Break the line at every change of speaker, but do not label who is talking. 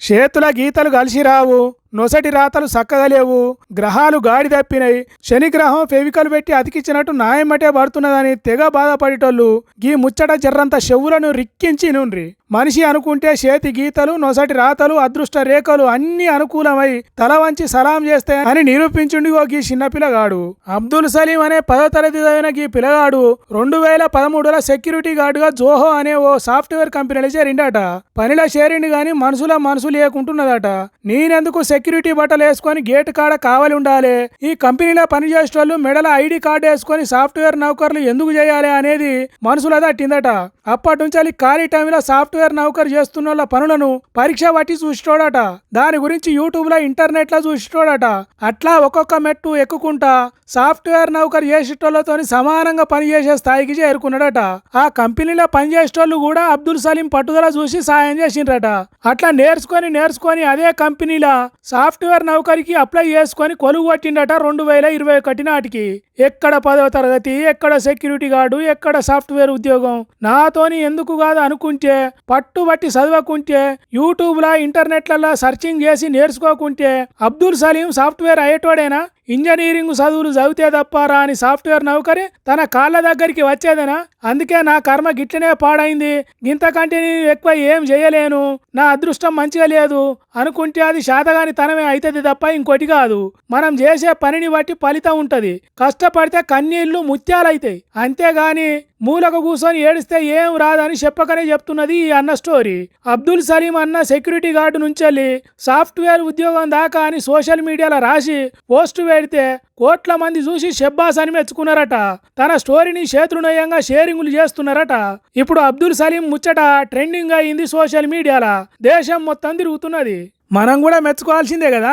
చేతుల గీతలు కలిసి రావు, నొసటి రాతలు సక్కగా లేవు, గ్రహాలు గాడి తప్పినాయి, శనిగ్రహం ఫెవికల్ పెట్టి అతికిచ్చినట్టు నాయమటే పడుతున్నదని తెగ బాధపడేటోళ్ళు గీ ముచ్చట జర్రంత చెవులను రిక్కించి నుండ్రి. మనిషి అనుకుంటే చేతి గీతలు, నొసటి రాతలు, అదృష్ట రేఖలు అన్ని అనుకూలమై తల వంచి సలాం చేస్తే అని నిరూపించుండిగో గీ చిన్న పిల్లగాడు. అబ్దుల్ సలీం అనే 10వ తరగతి చదివిన గీ పిల్లగాడు 2013లో సెక్యూరిటీ గార్డుగా జోహో అనే ఓ సాఫ్ట్వేర్ కంపెనీలో చేరిండట. పనిలో చేరిండు గాని మనసు లేకుంటున్నదట. నేనెందుకు సెక్యూరిటీ బట్టలు వేసుకొని గేట్ కాడ కావాలి ఉండాలి, ఈ కంపెనీలో పనిచేసేటోళ్ళు మెడల ఐడి కార్డు వేసుకొని సాఫ్ట్వేర్ నౌకర్లు ఎందుకు చేయాలి అనేది మనసులో తట్టిందట. అప్పటి నుంచి ఖాళీ టైంలో సాఫ్ట్వేర్ నౌకరు చేస్తున్న పనులను పరీక్ష పట్టి చూసిటోడట. దాని గురించి యూట్యూబ్ లో ఇంటర్నెట్ లో చూసిటోడట. అట్లా ఒక్కొక్క మెట్టు ఎక్కుకుంటా సాఫ్ట్వేర్ నౌకరు చేసేటోళ్లతో సమానంగా పనిచేసే స్థాయికి చేరుకున్నాడట. ఆ కంపెనీలో పనిచేసేటోళ్ళు కూడా అబ్దుల్ సలీం పట్టుదల చూసి సాయం చేసిండ్రట. అట్లా నేర్చుకొని అదే కంపెనీలో సాఫ్ట్వేర్ నౌకరికి అప్లై చేసుకొని కొలువు కొట్టిండట 2021 నాటికి. ఎక్కడ 10వ తరగతి, ఎక్కడ సెక్యూరిటీ గార్డు, ఎక్కడ సాఫ్ట్వేర్ ఉద్యోగం. నాతోని ఎందుకు కాదు అనుకుంటే, పట్టుబట్టి చదవకుంటే, యూట్యూబ్లో ఇంటర్నెట్లలో సర్చింగ్ చేసి నేర్చుకోకుంటే అబ్దుల్ సలీం సాఫ్ట్వేర్ అయ్యేటోడేనా? ఇంజనీరింగ్ చదువులు చదివితే తప్పారా అని సాఫ్ట్వేర్ నౌకరి తన కాళ్ళ దగ్గరికి వచ్చేదేనా? అందుకే నా కర్మ గిట్లనే పాడైంది, ఇంతకంటే నేను ఎక్కువ ఏం చేయలేను, నా అదృష్టం మంచిగా లేదు అనుకుంటే అది శాతగాని తనమే అవుతుంది తప్ప ఇంకోటి కాదు. మనం చేసే పనిని బట్టి ఫలితం ఉంటది. కష్టపడితే కన్నీళ్లు ముత్యాలైతాయి. అంతేగాని మూలకు కూర్చొని ఏడిస్తే ఏం రాదని చెప్పకనే చెప్తున్నది ఈ అన్న స్టోరీ. అబ్దుల్ సలీం అన్న సెక్యూరిటీ గార్డు నుంచి సాఫ్ట్వేర్ ఉద్యోగం దాకా అని సోషల్ మీడియాలో రాసి పోస్ట్ పెడితే కోట్ల మంది చూసి షెబ్బాస్ అని మెచ్చుకున్నారట. తన స్టోరీని చేతులునయంగా షేరింగులు చేస్తున్నారట. ఇప్పుడు అబ్దుల్ సలీం ముచ్చట ట్రెండింగ్ అయింది సోషల్ మీడియాలో. దేశం మొత్తం తిరుగుతున్నది. మనం కూడా మెచ్చుకోవాల్సిందే కదా.